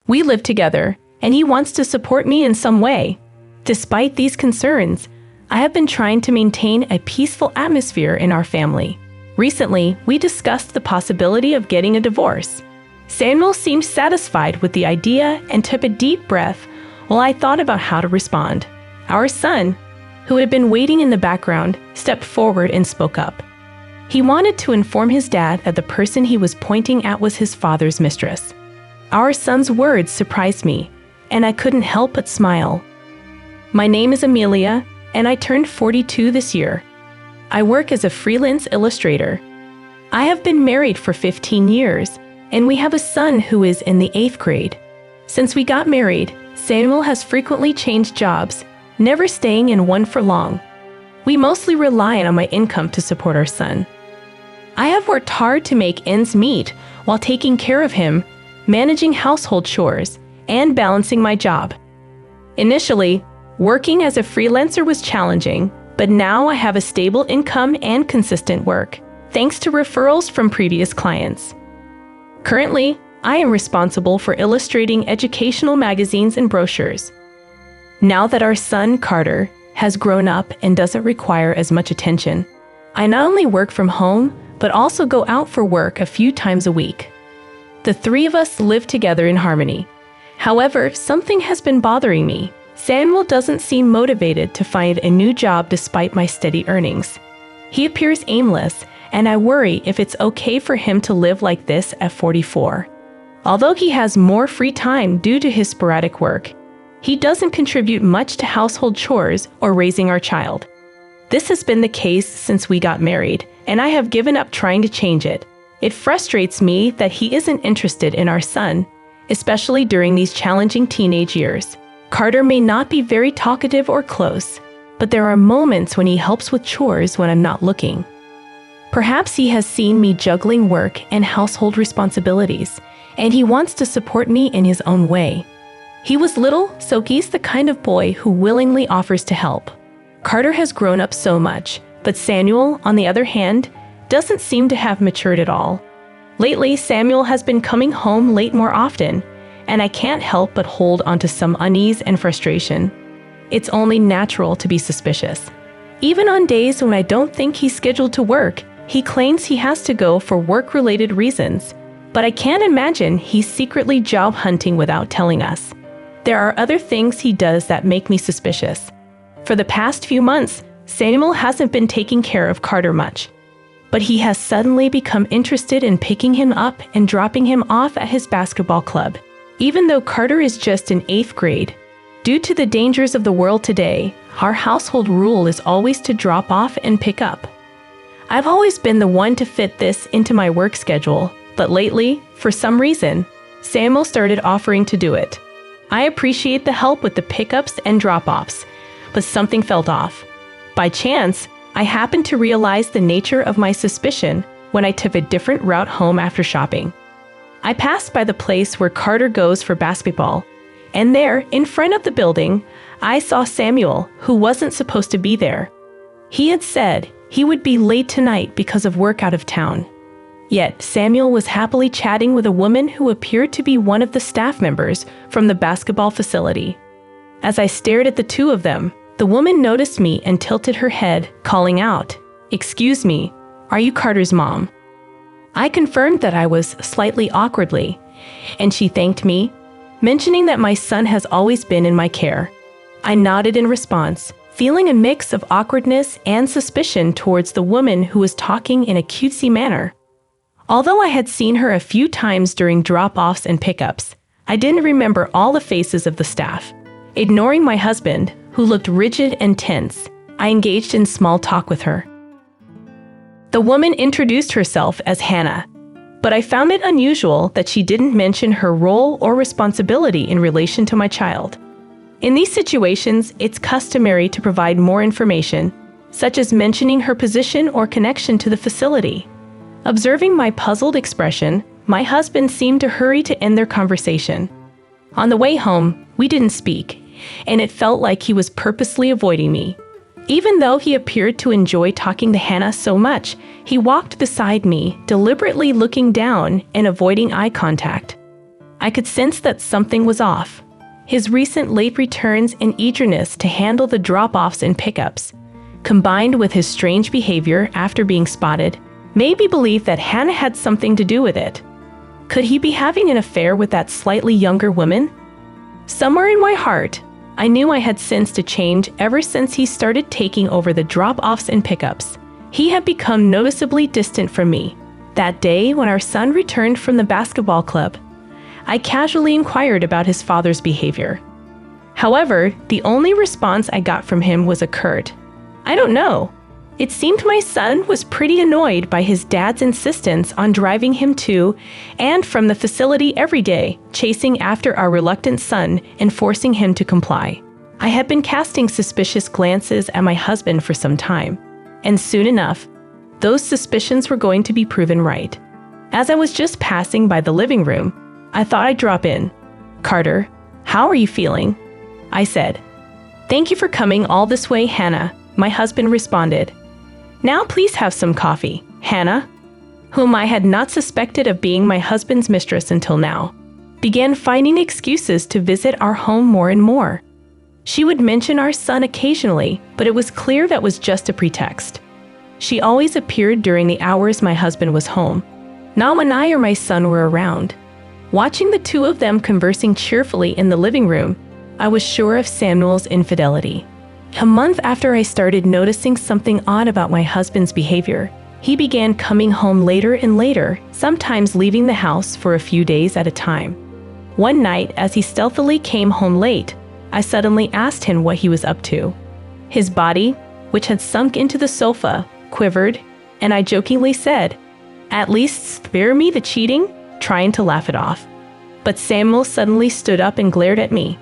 We live together, and he wants to support me in some way. Despite these concerns, I have been trying to maintain a peaceful atmosphere in our family. Recently, we discussed the possibility of getting a divorce. Samuel seemed satisfied with the idea and took a deep breath while I thought about how to respond. Our son, who had been waiting in the background, stepped forward and spoke up. He wanted to inform his dad that the person he was pointing at was his father's mistress. Our son's words surprised me, and I couldn't help but smile. My name is Amelia, and I turned 42 this year. I work as a freelance illustrator. I have been married for 15 years, and we have a son who is in the 8th grade. Since we got married, Samuel has frequently changed jobs, never staying in one for long. We mostly rely on my income to support our son. I have worked hard to make ends meet while taking care of him, managing household chores, and balancing my job. Initially, working as a freelancer was challenging, but now I have a stable income and consistent work, thanks to referrals from previous clients. Currently, I am responsible for illustrating educational magazines and brochures. Now that our son, Carter, has grown up and doesn't require as much attention, I not only work from home, but also go out for work a few times a week. The three of us live together in harmony. However, something has been bothering me. Samuel doesn't seem motivated to find a new job despite my steady earnings. He appears aimless, and I worry if it's okay for him to live like this at 44. Although he has more free time due to his sporadic work, he doesn't contribute much to household chores or raising our child. This has been the case since we got married, and I have given up trying to change it. It frustrates me that he isn't interested in our son, especially during these challenging teenage years. Carter may not be very talkative or close, but there are moments when he helps with chores when I'm not looking. Perhaps he has seen me juggling work and household responsibilities, and he wants to support me in his own way. He was little, so he's the kind of boy who willingly offers to help. Carter has grown up so much, but Samuel, on the other hand, doesn't seem to have matured at all. Lately, Samuel has been coming home late more often, and I can't help but hold onto some unease and frustration. It's only natural to be suspicious. Even on days when I don't think he's scheduled to work, he claims he has to go for work-related reasons, but I can't imagine he's secretly job hunting without telling us. There are other things he does that make me suspicious. For the past few months, Samuel hasn't been taking care of Carter much, but he has suddenly become interested in picking him up and dropping him off at his basketball club. Even though Carter is just in 8th grade, due to the dangers of the world today, our household rule is always to drop off and pick up. I've always been the one to fit this into my work schedule, but lately, for some reason, Samuel started offering to do it. I appreciate the help with the pickups and drop-offs, but something felt off. By chance, I happened to realize the nature of my suspicion when I took a different route home after shopping. I passed by the place where Carter goes for basketball, and there, in front of the building, I saw Samuel, who wasn't supposed to be there. He had said he would be late tonight because of work out of town. Yet, Samuel was happily chatting with a woman who appeared to be one of the staff members from the basketball facility. As I stared at the two of them, the woman noticed me and tilted her head, calling out, "Excuse me, are you Carter's mom?" I confirmed that I was slightly awkwardly, and she thanked me, mentioning that my son has always been in my care. I nodded in response, feeling a mix of awkwardness and suspicion towards the woman who was talking in a cutesy manner. Although I had seen her a few times during drop-offs and pickups, I didn't remember all the faces of the staff. Ignoring my husband, who looked rigid and tense, I engaged in small talk with her. The woman introduced herself as Hannah, but I found it unusual that she didn't mention her role or responsibility in relation to my child. In these situations, it's customary to provide more information, such as mentioning her position or connection to the facility. Observing my puzzled expression, my husband seemed to hurry to end their conversation. On the way home, we didn't speak, and it felt like he was purposely avoiding me. Even though he appeared to enjoy talking to Hannah so much, he walked beside me, deliberately looking down and avoiding eye contact. I could sense that something was off. His recent late returns and eagerness to handle the drop-offs and pickups, combined with his strange behavior after being spotted, made me believe that Hannah had something to do with it. Could he be having an affair with that slightly younger woman? Somewhere in my heart, I knew I had sensed a change ever since he started taking over the drop-offs and pickups. He had become noticeably distant from me. That day, when our son returned from the basketball club, I casually inquired about his father's behavior. However, the only response I got from him was a curt, "I don't know." It seemed my son was pretty annoyed by his dad's insistence on driving him to and from the facility every day, chasing after our reluctant son and forcing him to comply. I had been casting suspicious glances at my husband for some time, and soon enough, those suspicions were going to be proven right. As I was just passing by the living room, I thought I'd drop in. "Carter, how are you feeling?" I said. "Thank you for coming all this way, Hannah," my husband responded. "Now please have some coffee." Hannah, whom I had not suspected of being my husband's mistress until now, began finding excuses to visit our home more and more. She would mention our son occasionally, but it was clear that was just a pretext. She always appeared during the hours my husband was home, not when I or my son were around. Watching the two of them conversing cheerfully in the living room, I was sure of Samuel's infidelity. A month after I started noticing something odd about my husband's behavior, he began coming home later and later, sometimes leaving the house for a few days at a time. One night, as he stealthily came home late, I suddenly asked him what he was up to. His body, which had sunk into the sofa, quivered, and I jokingly said, "At least spare me the cheating," trying to laugh it off. But Samuel suddenly stood up and glared at me.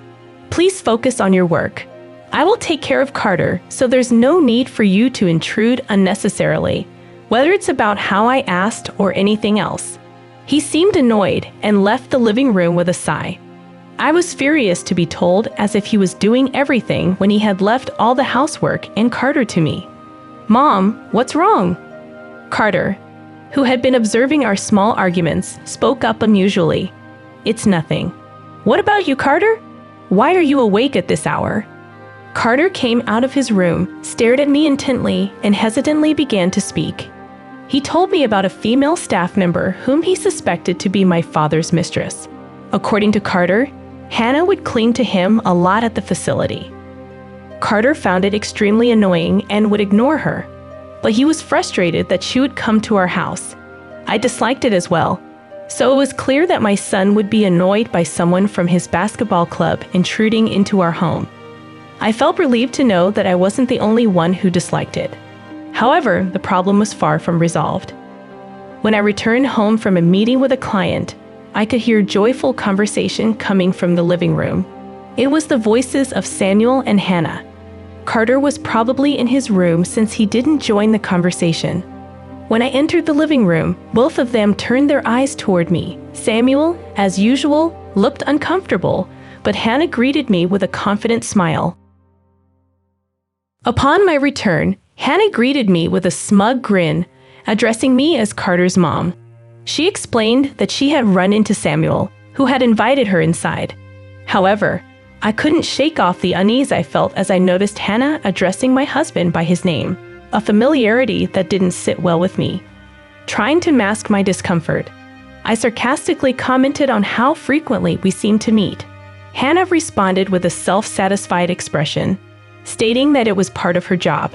"Please focus on your work. I will take care of Carter, so there's no need for you to intrude unnecessarily, whether it's about how I asked or anything else." He seemed annoyed and left the living room with a sigh. I was furious to be told as if he was doing everything when he had left all the housework and Carter to me. "Mom, what's wrong?" Carter, who had been observing our small arguments, spoke up unusually. "It's nothing." "What about you, Carter? Why are you awake at this hour?" Carter came out of his room, stared at me intently, and hesitantly began to speak. He told me about a female staff member whom he suspected to be my father's mistress. According to Carter, Hannah would cling to him a lot at the facility. Carter found it extremely annoying and would ignore her, but he was frustrated that she would come to our house. I disliked it as well, so it was clear that my son would be annoyed by someone from his basketball club intruding into our home. I felt relieved to know that I wasn't the only one who disliked it. However, the problem was far from resolved. When I returned home from a meeting with a client, I could hear joyful conversation coming from the living room. It was the voices of Samuel and Hannah. Carter was probably in his room since he didn't join the conversation. When I entered the living room, both of them turned their eyes toward me. Samuel, as usual, looked uncomfortable, but Hannah greeted me with a confident smile. Upon my return, Hannah greeted me with a smug grin, addressing me as Carter's mom. She explained that she had run into Samuel, who had invited her inside. However, I couldn't shake off the unease I felt as I noticed Hannah addressing my husband by his name, a familiarity that didn't sit well with me. Trying to mask my discomfort, I sarcastically commented on how frequently we seemed to meet. Hannah responded with a self-satisfied expression, stating that it was part of her job.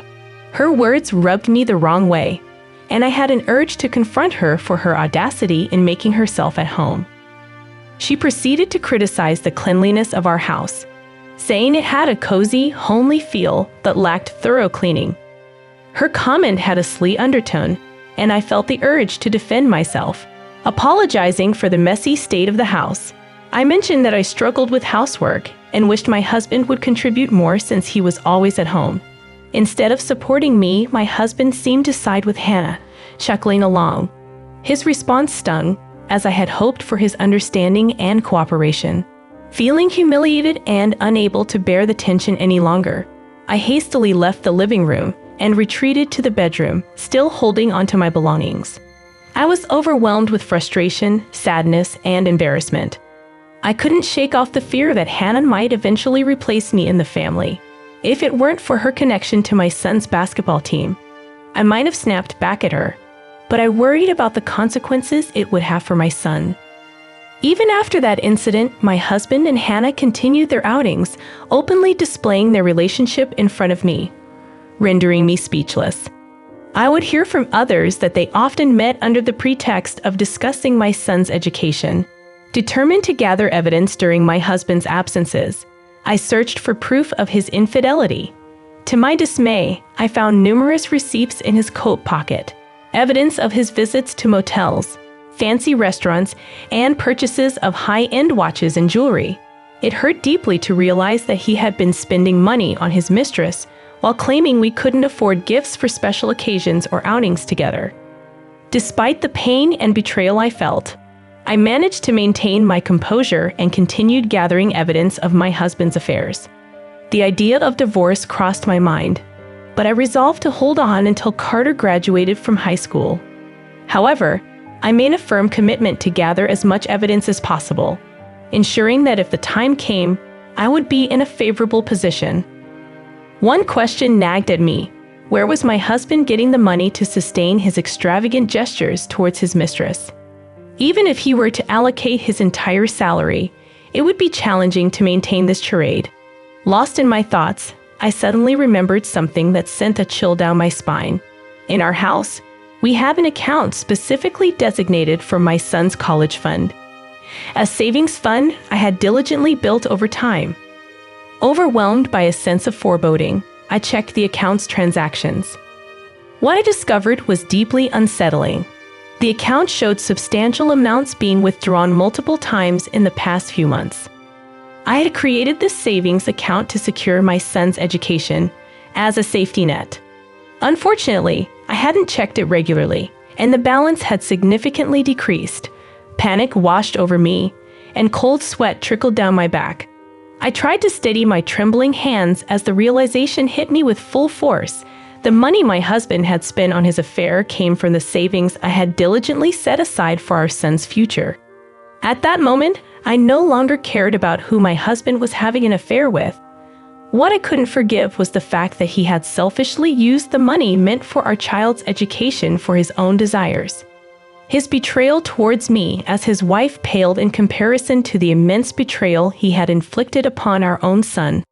Her words rubbed me the wrong way, and I had an urge to confront her for her audacity in making herself at home. She proceeded to criticize the cleanliness of our house, saying it had a cozy, homely feel that lacked thorough cleaning. Her comment had a sly undertone, and I felt the urge to defend myself. Apologizing for the messy state of the house, I mentioned that I struggled with housework and wished my husband would contribute more since he was always at home. Instead of supporting me, my husband seemed to side with Hannah, chuckling along. His response stung, as I had hoped for his understanding and cooperation. Feeling humiliated and unable to bear the tension any longer, I hastily left the living room and retreated to the bedroom, still holding onto my belongings. I was overwhelmed with frustration, sadness, and embarrassment. I couldn't shake off the fear that Hannah might eventually replace me in the family. If it weren't for her connection to my son's basketball team, I might have snapped back at her, but I worried about the consequences it would have for my son. Even after that incident, my husband and Hannah continued their outings, openly displaying their relationship in front of me, rendering me speechless. I would hear from others that they often met under the pretext of discussing my son's education. Determined to gather evidence during my husband's absences, I searched for proof of his infidelity. To my dismay, I found numerous receipts in his coat pocket, evidence of his visits to motels, fancy restaurants, and purchases of high-end watches and jewelry. It hurt deeply to realize that he had been spending money on his mistress while claiming we couldn't afford gifts for special occasions or outings together. Despite the pain and betrayal I felt, I managed to maintain my composure and continued gathering evidence of my husband's affairs. The idea of divorce crossed my mind, but I resolved to hold on until Carter graduated from high school. However, I made a firm commitment to gather as much evidence as possible, ensuring that if the time came, I would be in a favorable position. One question nagged at me: where was my husband getting the money to sustain his extravagant gestures towards his mistress? Even if he were to allocate his entire salary, it would be challenging to maintain this charade. Lost in my thoughts, I suddenly remembered something that sent a chill down my spine. In our house, we have an account specifically designated for my son's college fund, a savings fund I had diligently built over time. Overwhelmed by a sense of foreboding, I checked the account's transactions. What I discovered was deeply unsettling. The account showed substantial amounts being withdrawn multiple times in the past few months. I had created this savings account to secure my son's education as a safety net. Unfortunately, I hadn't checked it regularly, and the balance had significantly decreased. Panic washed over me, and cold sweat trickled down my back. I tried to steady my trembling hands as the realization hit me with full force. The money my husband had spent on his affair came from the savings I had diligently set aside for our son's future. At that moment, I no longer cared about who my husband was having an affair with. What I couldn't forgive was the fact that he had selfishly used the money meant for our child's education for his own desires. His betrayal towards me as his wife paled in comparison to the immense betrayal he had inflicted upon our own son.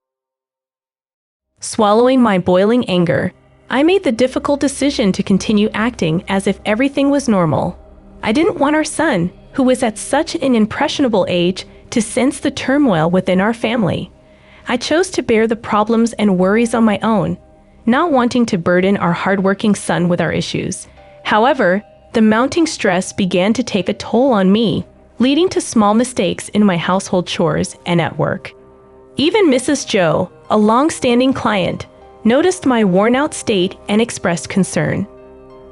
Swallowing my boiling anger, I made the difficult decision to continue acting as if everything was normal. I didn't want our son, who was at such an impressionable age, to sense the turmoil within our family. I chose to bear the problems and worries on my own, not wanting to burden our hardworking son with our issues. However, the mounting stress began to take a toll on me, leading to small mistakes in my household chores and at work. Even Mrs. Joe, a long-standing client, noticed my worn-out state and expressed concern.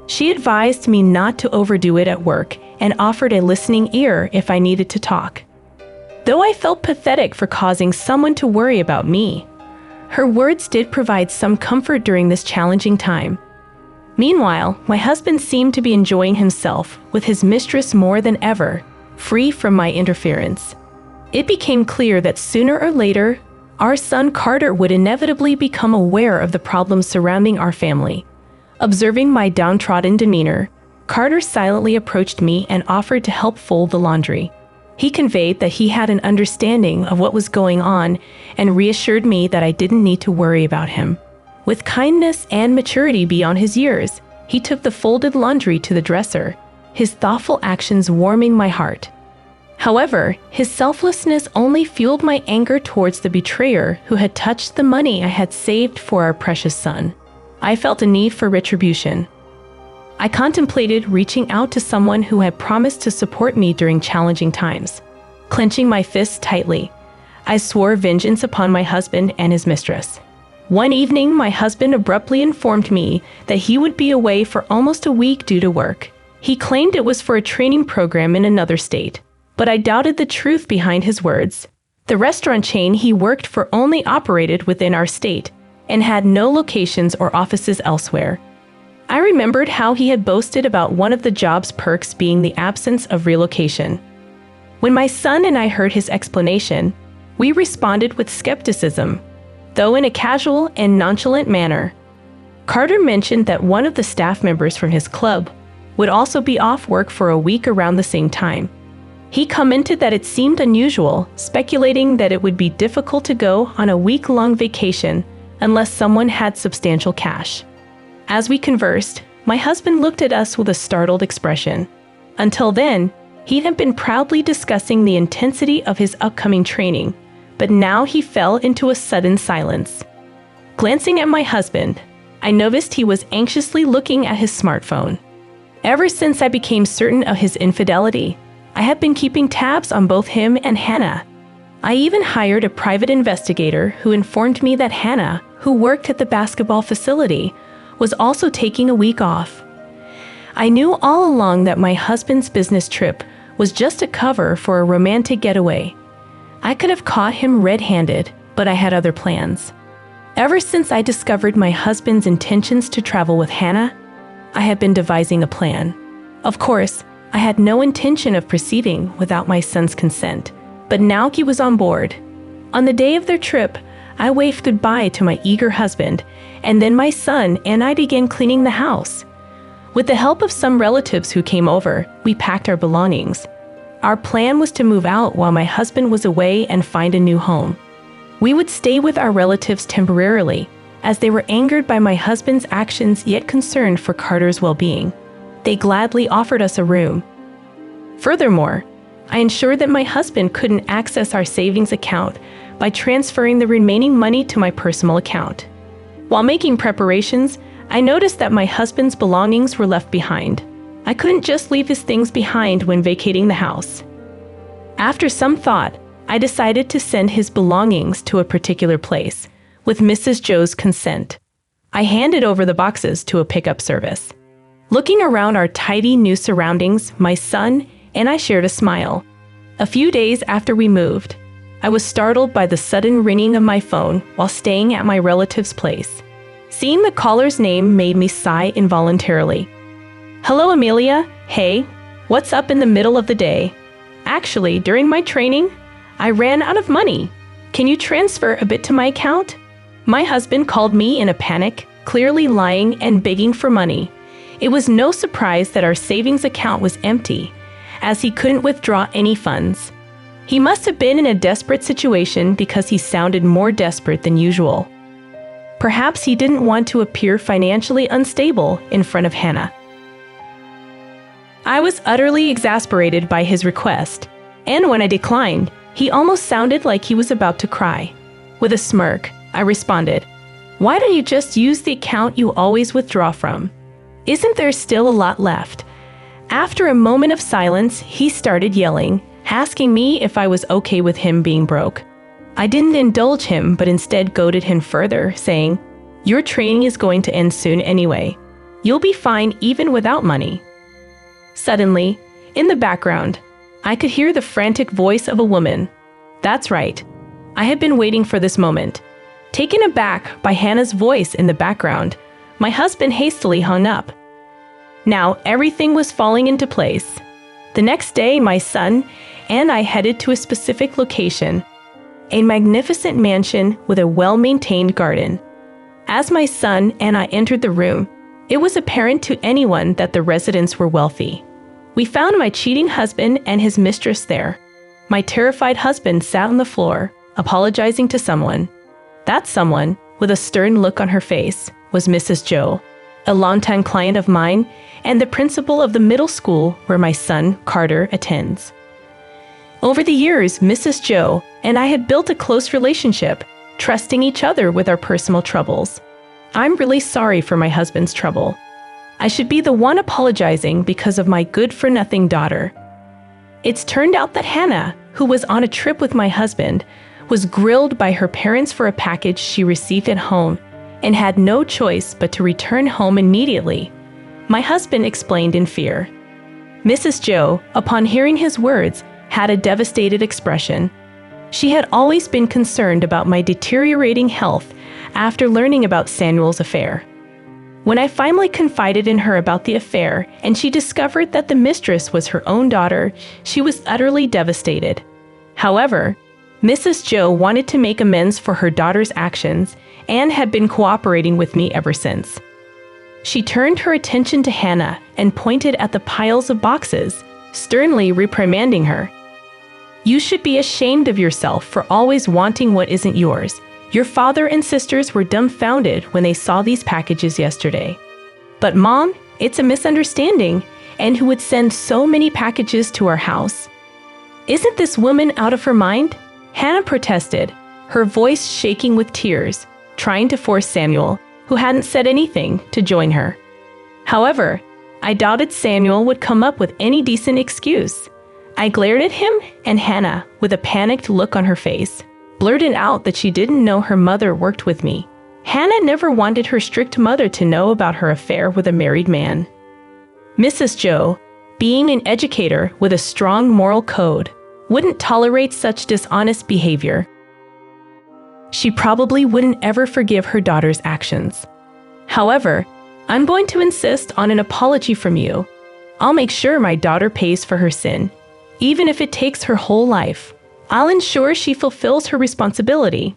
She advised me not to overdo it at work and offered a listening ear if I needed to talk. Though I felt pathetic for causing someone to worry about me, her words did provide some comfort during this challenging time. Meanwhile, my husband seemed to be enjoying himself with his mistress more than ever, free from my interference. It became clear that sooner or later, our son Carter would inevitably become aware of the problems surrounding our family. Observing my downtrodden demeanor, Carter silently approached me and offered to help fold the laundry. He conveyed that he had an understanding of what was going on and reassured me that I didn't need to worry about him. With kindness and maturity beyond his years, he took the folded laundry to the dresser, his thoughtful actions warming my heart. However, his selflessness only fueled my anger towards the betrayer who had touched the money I had saved for our precious son. I felt a need for retribution. I contemplated reaching out to someone who had promised to support me during challenging times. Clenching my fists tightly, I swore vengeance upon my husband and his mistress. One evening, my husband abruptly informed me that he would be away for almost a week due to work. He claimed it was for a training program in another state, but I doubted the truth behind his words. The restaurant chain he worked for only operated within our state and had no locations or offices elsewhere. I remembered how he had boasted about one of the job's perks being the absence of relocation. When my son and I heard his explanation, we responded with skepticism, though in a casual and nonchalant manner. Carter mentioned that one of the staff members from his club would also be off work for a week around the same time. He commented that it seemed unusual, speculating that it would be difficult to go on a week-long vacation unless someone had substantial cash. As we conversed, my husband looked at us with a startled expression. Until then, he had been proudly discussing the intensity of his upcoming training, but now he fell into a sudden silence. Glancing at my husband, I noticed he was anxiously looking at his smartphone. Ever since I became certain of his infidelity, I have been keeping tabs on both him and Hannah. I even hired a private investigator who informed me that Hannah, who worked at the basketball facility, was also taking a week off. I knew all along that my husband's business trip was just a cover for a romantic getaway. I could have caught him red-handed, but I had other plans. Ever since I discovered my husband's intentions to travel with Hannah, I had been devising a plan. Of course, I had no intention of proceeding without my son's consent, but now he was on board. On the day of their trip, I waved goodbye to my eager husband, and then my son and I began cleaning the house. With the help of some relatives who came over, we packed our belongings. Our plan was to move out while my husband was away and find a new home. We would stay with our relatives temporarily, as they were angered by my husband's actions yet concerned for Carter's well-being. They gladly offered us a room. Furthermore, I ensured that my husband couldn't access our savings account by transferring the remaining money to my personal account. While making preparations, I noticed that my husband's belongings were left behind. I couldn't just leave his things behind when vacating the house. After some thought, I decided to send his belongings to a particular place, with Mrs. Joe's consent. I handed over the boxes to a pickup service. Looking around our tidy new surroundings, my son and I shared a smile. A few days after we moved, I was startled by the sudden ringing of my phone while staying at my relative's place. Seeing the caller's name made me sigh involuntarily. "Hello, Amelia. Hey, what's up in the middle of the day? Actually, during my training, I ran out of money. Can you transfer a bit to my account?" My husband called me in a panic, clearly lying and begging for money. It was no surprise that our savings account was empty, as he couldn't withdraw any funds. He must have been in a desperate situation because he sounded more desperate than usual. Perhaps he didn't want to appear financially unstable in front of Hannah. I was utterly exasperated by his request, and when I declined, he almost sounded like he was about to cry. With a smirk, I responded, "Why don't you just use the account you always withdraw from? Isn't there still a lot left?" After a moment of silence, he started yelling, asking me if I was okay with him being broke. I didn't indulge him, but instead goaded him further, saying, "Your training is going to end soon anyway. You'll be fine even without money." Suddenly, in the background, I could hear the frantic voice of a woman. That's right. I had been waiting for this moment. Taken aback by Hannah's voice in the background, my husband hastily hung up. Now everything was falling into place. The next day, my son and I headed to a specific location, a magnificent mansion with a well-maintained garden. As my son and I entered the room, it was apparent to anyone that the residents were wealthy. We found my cheating husband and his mistress there. My terrified husband sat on the floor, apologizing to someone. That someone, with a stern look on her face, was Mrs. Joe, a longtime client of mine and the principal of the middle school where my son, Carter, attends. Over the years, Mrs. Joe and I had built a close relationship, trusting each other with our personal troubles. I'm really sorry for my husband's trouble. I should be the one apologizing because of my good-for-nothing daughter. It's turned out that Hannah, who was on a trip with my husband, was grilled by her parents for a package she received at home and had no choice but to return home immediately. My husband explained in fear. Mrs. Joe, upon hearing his words, had a devastated expression. She had always been concerned about my deteriorating health after learning about Samuel's affair. When I finally confided in her about the affair and she discovered that the mistress was her own daughter, she was utterly devastated. However, Mrs. Joe wanted to make amends for her daughter's actions and had been cooperating with me ever since. She turned her attention to Hannah and pointed at the piles of boxes, sternly reprimanding her. "You should be ashamed of yourself for always wanting what isn't yours. Your father and sisters were dumbfounded when they saw these packages yesterday." "But Mom, it's a misunderstanding, and who would send so many packages to our house? Isn't this woman out of her mind?" Hannah protested, her voice shaking with tears, trying to force Samuel, who hadn't said anything, to join her. However, I doubted Samuel would come up with any decent excuse. I glared at him, and Hannah, with a panicked look on her face, blurted out that she didn't know her mother worked with me. Hannah never wanted her strict mother to know about her affair with a married man. Mrs. Joe, being an educator with a strong moral code, wouldn't tolerate such dishonest behavior. She probably wouldn't ever forgive her daughter's actions. However, I'm going to insist on an apology from you. I'll make sure my daughter pays for her sin, even if it takes her whole life. I'll ensure she fulfills her responsibility,"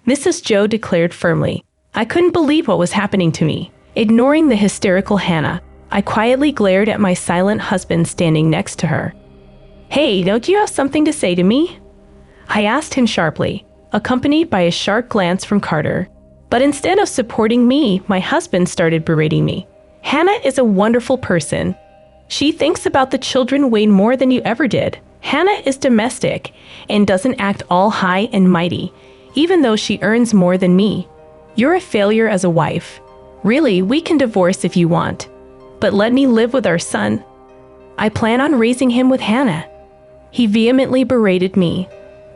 Mrs. Joe declared firmly. I couldn't believe what was happening to me. Ignoring the hysterical Hannah, I quietly glared at my silent husband standing next to her. "Hey, don't you have something to say to me?" I asked him sharply, accompanied by a sharp glance from Carter. But instead of supporting me, my husband started berating me. "Hannah is a wonderful person. She thinks about the children way more than you ever did. Hannah is domestic and doesn't act all high and mighty, even though she earns more than me. You're a failure as a wife. Really, we can divorce if you want. But let me live with our son. I plan on raising him with Hannah." He vehemently berated me.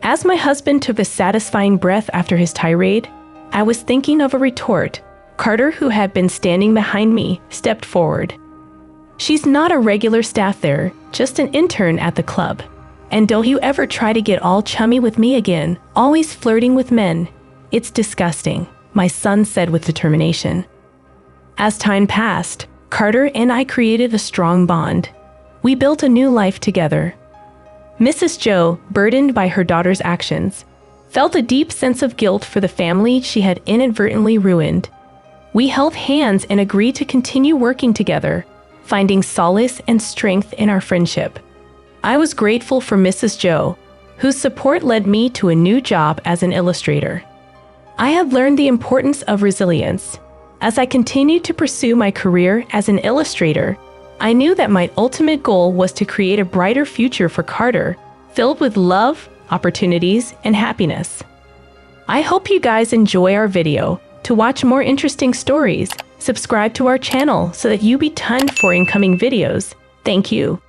As my husband took a satisfying breath after his tirade, I was thinking of a retort. Carter, who had been standing behind me, stepped forward. "She's not a regular staff there, just an intern at the club. And don't you ever try to get all chummy with me again, always flirting with men. It's disgusting," my son said with determination. As time passed, Carter and I created a strong bond. We built a new life together. Mrs. Joe, burdened by her daughter's actions, felt a deep sense of guilt for the family she had inadvertently ruined. We held hands and agreed to continue working together, finding solace and strength in our friendship. I was grateful for Mrs. Joe, whose support led me to a new job as an illustrator. I have learned the importance of resilience. As I continued to pursue my career as an illustrator, I knew that my ultimate goal was to create a brighter future for Carter, filled with love, opportunities, and happiness. I hope you guys enjoy our video. To watch more interesting stories, subscribe to our channel so that you be tuned for incoming videos. Thank you.